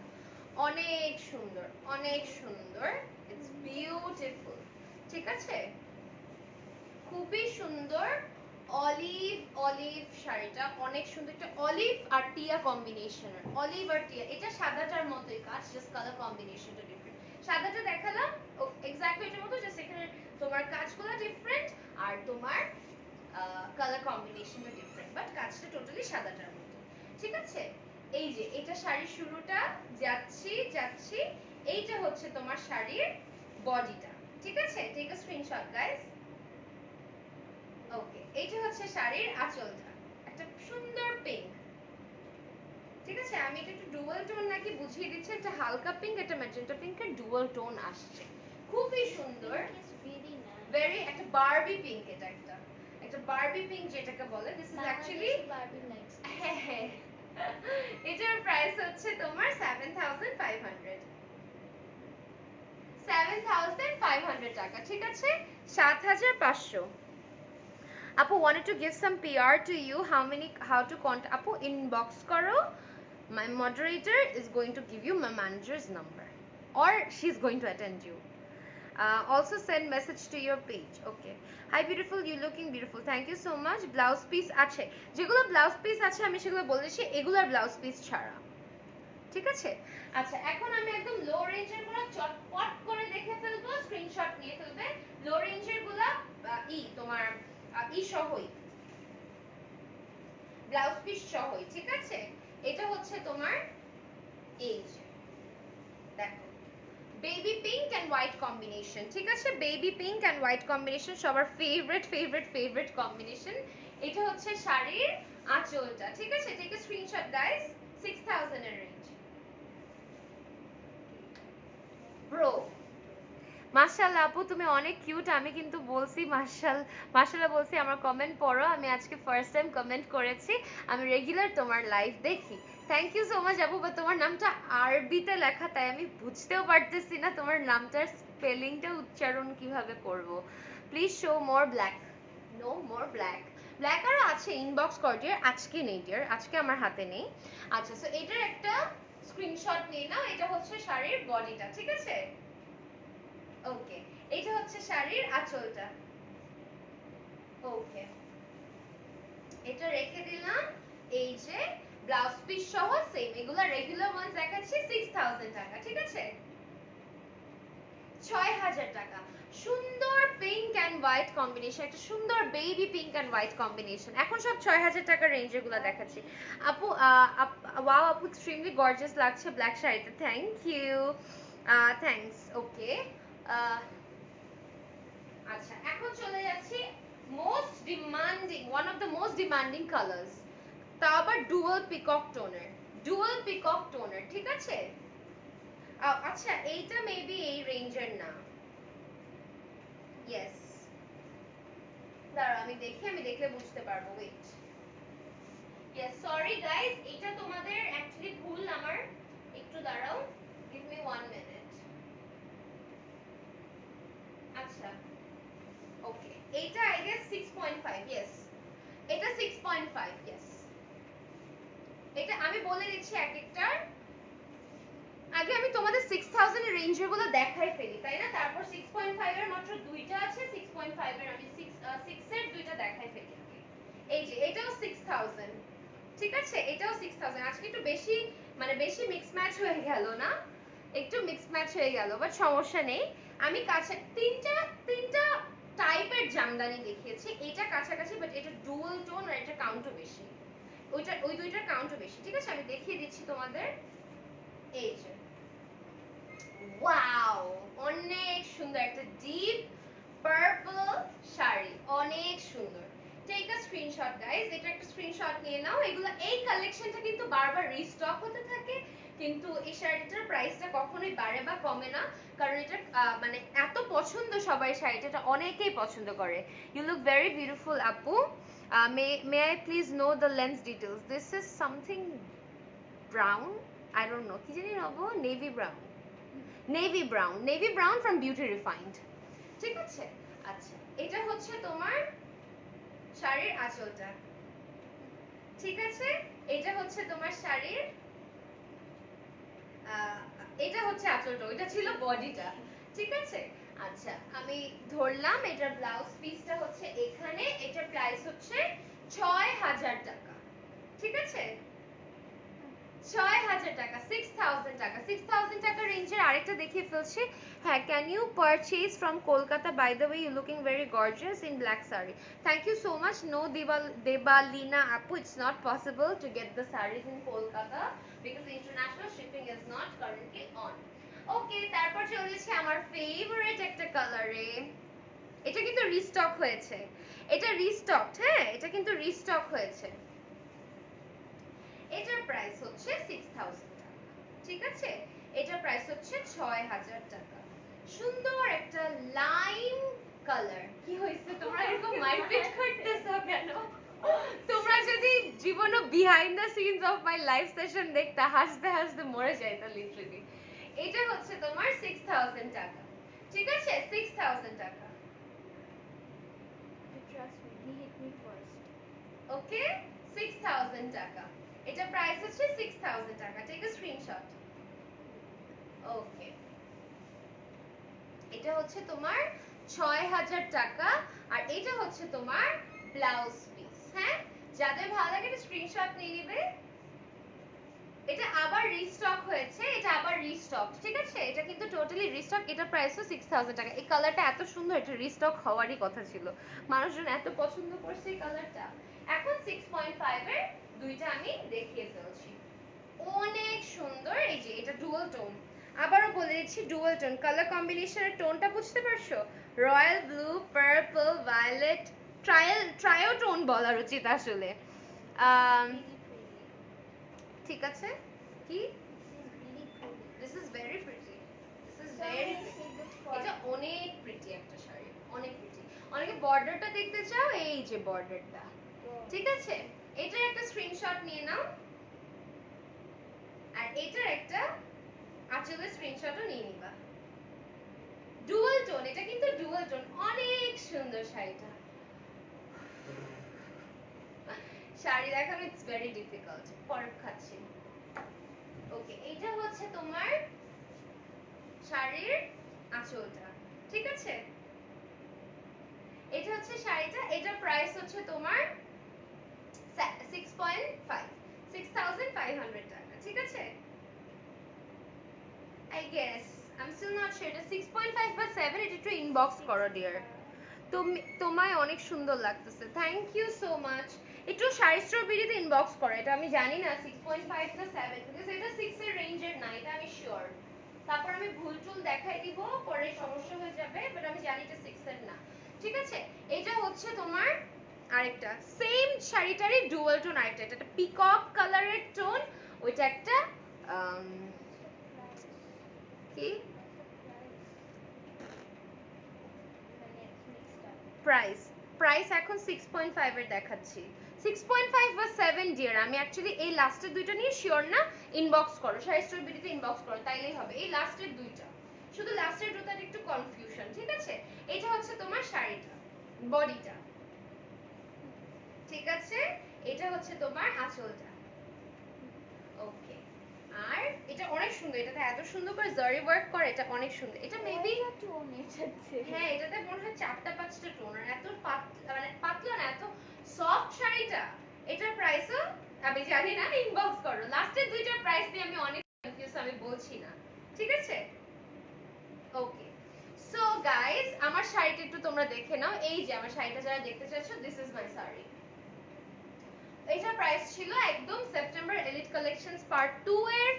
অনেক সুন্দর, অনেক সুন্দর, ইটস বিউটিফুল, ঠিক আছে? খুবই সুন্দর, অলিভ অলিভ শাড়িটা অনেক সুন্দর, একটা অলিভ আর টিয়া কম্বিনেশনের, অলিভ আর টিয়া। এটা সাদাটার মতোই কাজ, জাস্ট কালার কম্বিনেশনটা ডিফারেন্ট। সাদাটা দেখালাম এক্স্যাক্টলি এটার মতো, জাস্ট এখানে তোমার কাজগুলো ডিফারেন্ট আর তোমার কালার কম্বিনেশনটা ডিফারেন্ট, বাট কাজটা টোটালি সাদাটার মতো, ঠিক আছে? এই যে এটা শাড়ির শুরুটা, যাচ্ছি যাচ্ছি, এইটা হচ্ছে তোমার শাড়ির বডিটা, ঠিক আছে? Take a screenshot guys. Okay, এইটা হচ্ছে শাড়ির আঁচলটা, একটা সুন্দর পিঙ্ক, ঠিক আছে? আমি এটা একটু ডুয়াল টোন নাকি বুঝিয়ে দিচ্ছি, একটা হালকা পিঙ্ক, একটা ম্যাজেন্টা পিঙ্কের ডুয়াল টোন আসছে, খুবই সুন্দর, ভেরি একটা বারবি পিঙ্ক, এটা একটা একটা বারবি পিঙ্ক যেটাকে বলে, this is actually Barbie likes. হ্যাঁ হ্যাঁ, এটার প্রাইস হচ্ছে তোমার 7,500, 7,500 টাকা, ঠিক আছে? 7,500। Apu wanted to give some PR to you, how to contact Apu, inbox karo, my moderator is going to give you my manager's number or she's going to attend you. Also send message to your page. Okay, hi beautiful, you looking beautiful, thank you so much. Blouse piece আছে, যেগুলো ব্লাউজ পিস আছে আমি সেগুলো বলেছি, এগুলোর ব্লাউজ পিস ছাড়া, ঠিক আছে? আচ্ছা, এখন আমি একদম লো রেঞ্জের গুলো চটপট করে দেখে ফেলবো, স্ক্রিনশট নিয়ে ফেলবে। লো রেঞ্জের গুলো তোমার সহই, ব্লাউজ পিস সহই, ঠিক আছে? এটা হচ্ছে তোমার এই যে দেখো, baby pink and white combination, ঠিক আছে? Baby pink and white combination সবার ফেভারিট ফেভারিট ফেভারিট কম্বিনেশন। এটা হচ্ছে শাড়ির আঁচলটা, ঠিক আছে? টেক আ স্ক্রিনশট গাইস, 6,000 এর রেঞ্জ। ব্রো, মাশাআল্লাহ আপু তুমি অনেক কিউট, আমি কিন্তু বলছি মাশাআল্লাহ বলছি, আমার কমেন্ট পড়ো, আমি আজকে ফার্স্ট টাইম কমেন্ট করেছি, আমি রেগুলার তোমার লাইভ দেখি। থ্যাংক ইউ সো মাচ আপু, বাট তোমার নামটা আরবিতে লেখা, তাই আমি বুঝতেও পারতেছি না তোমার নামটার স্পেলিংটা উচ্চারণ কিভাবে করব। Please show more black, no more black, black আরও আছে, ইনবক্স কর ডিয়ার, আজকে নেই ডিয়ার, আজকে আমার হাতে নেই। আচ্ছা, সো এটার একটা স্ক্রিনশট নিয়ে নাও, এটা হচ্ছে শাড়ির বডিটা, ঠিক আছে? ওকে, এটা হচ্ছে শাড়ির আঁচলটা, ওকে, এটা রেখে দিলাম। এই যে ব্লাউজ পিস সহ সেম, এগুলা রেগুলার ওয়ান্স দেখাচ্ছি 6,000 টাকা, ঠিক আছে? 6,000 টাকা, সুন্দর পিঙ্ক এন্ড হোয়াইট কম্বিনেশন, একটা সুন্দর baby pink and white combination, এখন সব 6,000 টাকার রেঞ্জের গুলো দেখাচ্ছি। আপু ওয়াও আপু, এক্সট্রিমলি গর্জিয়াস লাগছে ব্ল্যাক শাড়িতে, থ্যাংক ইউ, থ্যাঙ্কস। ওকে, আচ্ছা, এখন চলে যাচ্ছি most demanding, one of the most demanding colours, তাও আবার ডুয়াল পিকক টোনের, ডুয়াল পিকক টোনের, ঠিক আছে? আচ্ছা, এইটা মেবি এই রেঞ্জের না, ইয়েস, দাঁড়াও আমি দেখলে বুঝতে পারবো, ওয়েট। Yes, sorry guys, এটা তোমাদের অ্যাকচুয়ালি ভুল আমার, একটু দাঁড়াও, give me 1 minute। আচ্ছা ওকে, এটা I guess 6.5, yes এটা 6.5, yes এটা আমি বলে দিচ্ছি এক একটার আগে, আমি তোমাদের 6000 এর রেঞ্জের গুলো দেখাই ফেলি তাই না, তারপর 6.5 এর মাত্র দুইটা আছে, 6.5 এর আমি 6 এর দুইটা দেখাই ফেলি আগে। এই যে এটাও 6000, ঠিক আছে এটাও 6000। আজকে একটু বেশি মানে বেশি মিক্স ম্যাচ হয়ে গেল না, একটু মিক্স ম্যাচ হয়ে গেল, বাট সমস্যা নেই। আমি কাছে তিনটা টাইপের জামদানি দেখিয়েছি, এটা কাছাকাছি বাট এটা ডুয়াল টোন আর এটা কাউন্টও বেশি, ওই দুইটার কাউন্টও বেশি, ঠিক আছে আমি দেখিয়ে দিচ্ছি তোমাদের। এই যে ওয়াও, অনেক সুন্দর একটা ডিপ পার্পল শাড়ি, অনেক সুন্দর। টেক আ স্ক্রিনশট গাইস, এটা একটা স্ক্রিনশট নিয়ে নাও। এগুলো এই কালেকশনটা কিন্তু বারবার রিস্টক হতে থাকে, কিন্তু এই শাড়িটার প্রাইসটা কখনোই বাড়ে বা কমে না, কারণ এটা মানে এত পছন্দ সবাই শাড়িটা, এটা অনেকেই পছন্দ করে। ইউ লুক ভেরি বিউটিফুল আপু। may I please know the lens details? This is something brown, I don't know কি জানি নেবো, navy brown from beauty refined, ঠিক আছে। আচ্ছা এটা হচ্ছে তোমার শাড়ির আঁচলটা, ঠিক আছে এটা হচ্ছে তোমার শাড়ির এটা হচ্ছে আঁচলটা, ওইটা ছিল বডিটা, ঠিক আছে। আচ্ছা আমি ধরলাম এটার ব্লাউজ পিসটা হচ্ছে এখানে, এটার প্রাইস হচ্ছে 6000 টাকা, ঠিক আছে 6000 টাকা, 6000 টাকা, 6000 টাকা রেঞ্জের আরেকটা দেখিয়ে ফেলছি। হ্যাঁ, can you purchase from Kolkata, by the way you looking very gorgeous in black sari. Thank you so much. No Debalina আপু, it's not possible to get the saris in Kolkata because international shipping is not currently on. Okay, তারপর চলেছে আমার ফেভারিট একটা কালারে, এটা কিন্তু রিস্টক হয়েছে, এটা রিস্টক, হ্যাঁ এটা কিন্তু রিস্টক হয়েছে। এটার প্রাইস হচ্ছে 6000 টাকা, ঠিক আছে এটার প্রাইস হচ্ছে 6000 টাকা। সুন্দর একটা লাইম কালার। কি হইছে তোমরা এরকম মারপিট করতেছো কেন? তোমরা যদি জীবনে behind the scenes of my live session দেখতে, হাসতে হাসতে মরে যাইতা লিটারালি। এটা হচ্ছে তোমার 6000 টাকা, ঠিক আছে 6000 টাকা। Trust me, he hit me first. ওকে 6000 টাকা, এটা প্রাইস হচ্ছে 6000 টাকা। Take a screenshot. ওকে, এটা হচ্ছে তোমার 6000 টাকা আর এটা হচ্ছে তোমার ব্লাউজ পিস। হ্যাঁ, যাদের ভালো লাগে এটা স্ক্রিনশট নিয়ে নেবে। এটা আবার রিস্টক হয়েছে, এটা আবার রিস্টক, ঠিক আছে এটা কিন্তু টোটালি রিস্টক। এটা প্রাইসও 6000 টাকা। এই কালারটা এত সুন্দর, এটা রিস্টক হওয়ারই কথা ছিল, মানুষজন এত পছন্দ করছে এই কালারটা। এখন 6.5 এর দুইটা আমি দেখিয়ে ফেলছি, অনেক সুন্দর। এই যে এটা ডুয়াল টোন, আবারও বলে দিচ্ছি ডুয়াল টোন। কালার কম্বিনেশনের টোনটা বুঝতে পারছো? রয়্যাল ব্লু, পার্পল, ভায়োলেট, ট্রায়োটোন বলার উচিত আসলে। Really pretty. ঠিক আছে, কি This is really pretty. This is very pretty, this is So I'm very gonna pretty. say this for এটা অনেক প্রিটি একটা শাড়ি, অনেক প্রিটি। অনেকে বর্ডারটা দেখতে চাও, এই যে বর্ডারটা, ঠিক আছে এটার একটা স্ক্রিনশট নিয়ে নাও আর এটার একটা আঁচলের স্ক্রিনশটও নিয়ে নিবা। ডুয়াল টোন, এটা কিন্তু ডুয়াল টোন, অনেক সুন্দর শাড়িটা। শাড়ি দেখানো ইটস ভেরি ডিফিকাল্ট, পরব খাচ্ছি। ওকে, এটা হচ্ছে তোমার শাড়ির আঁচলটা, ঠিক আছে এটা হচ্ছে শাড়িটা। এটার প্রাইস হচ্ছে তোমার 6500 টাকা, ঠিক আছে। I guess I'm still not sure এটা 6.5 বা 7, এটা একটু ইনবক্স করো ডিয়ার। তোমায় অনেক সুন্দর লাগতেছে, থ্যাংক ইউ সো মাচ। একটু শাড়ি স্ট্রবেরিতে ইনবক্স করো, এটা আমি জানি না 6.5 না 7, বিকজ এটা 6 এর রেঞ্জের না, এটা আমি শিওর। তারপর আমি ভুল টুল দেখাই দিব, পরে সমস্যা হয়ে যাবে, বাট আমি জানি এটা 6 এর না, ঠিক আছে। এটা হচ্ছে তোমার আরেকটা সেম শাড়িটারই ডুয়াল টোন, আরেকটা এটা একটা পিকক কালারের টোন, ওইটা একটা কি When it's mixed up. Price price এখন 6.5 এর দেখাচ্ছি 6.5 বা 7 ডিয়ার আমি অ্যাকচুয়ালি এই লাস্টের দুইটা নিয়ে শিওর না ইনবক্স করো শাড়ি স্টোর বিডিতে ইনবক্স করো তাইলেই হবে এই লাস্টের দুইটা শুধু লাস্টের দুটার একটু কনফিউশন ঠিক আছে এটা হচ্ছে তোমার শাড়িটা বডিটা ঠিক আছে এটা হচ্ছে তোমার আঁচলটা ওকে আর এটা অনেক সুন্দর এটাতে এত সুন্দর করে জারি ওয়ার্ক করে এটা অনেক সুন্দর এটা মেবি টোন এটাতে হ্যাঁ এটাতে মনে হয় 4টা 5টা টোন আর এত পাতলা মানে পাতলা না এত সফট শাড়িটা এটার প্রাইসও আমি জানি না ইনবক্স করো লাস্টের দুইটার প্রাইস দিয়ে আমি অনেক কনফিউজ আমি বলছি না ঠিক আছে ওকে সো গাইস আমার শাড়িটা একটু তোমরা দেখে নাও এই যে আমার শাড়িটা যারা দেখতে চাচ্ছো দিস ইজ মাই শাড়ি এটার প্রাইস ছিল একদম সেপ্টেম্বর এলিট কালেকশনস পার্ট 2 এর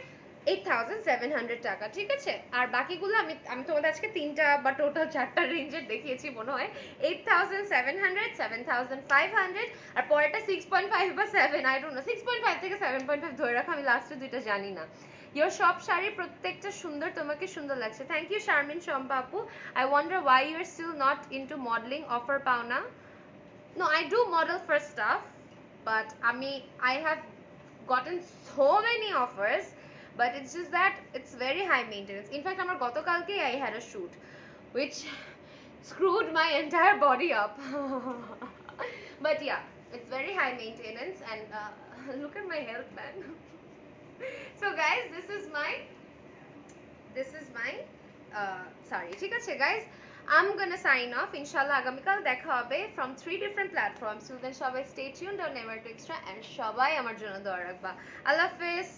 8700 টাকা ঠিক আছে আর বাকিগুলো আমি তোমাদের আজকে তিনটা বা টোটাল চারটা রেঞ্জের দেখিয়েছি মনে হয় 8700 7500 আর পরেরটা 6.5 বা 7 আই ডোন্ট নো 6.5 থেকে 7.5 ধরে রাখো আমি লাস্টে দুইটা জানি না Your সব শাড়ি প্রত্যেকটা সুন্দর তোমাকে সুন্দর লাগছে থ্যাংক ইউ শারমিন শম্পা আপু I wonder why you are still not into modeling offer পাও না No, I do model for stuff, but I have gotten so many offers, but it's just that it's very high maintenance. In fact, আমার গতকালকে I had a shoot, which screwed my entire body up. But yeah, it's very high maintenance, and look at my health man. So guys, this is my sorry ঠিক আছে guys I'm gonna sign off inshallah আগামীকাল দেখা হবে from 3 different platforms till then সবাই stay tuned or never to extra and সবাই আমার জন্য দোয়া রাখবা আল্লাহ হাফেজ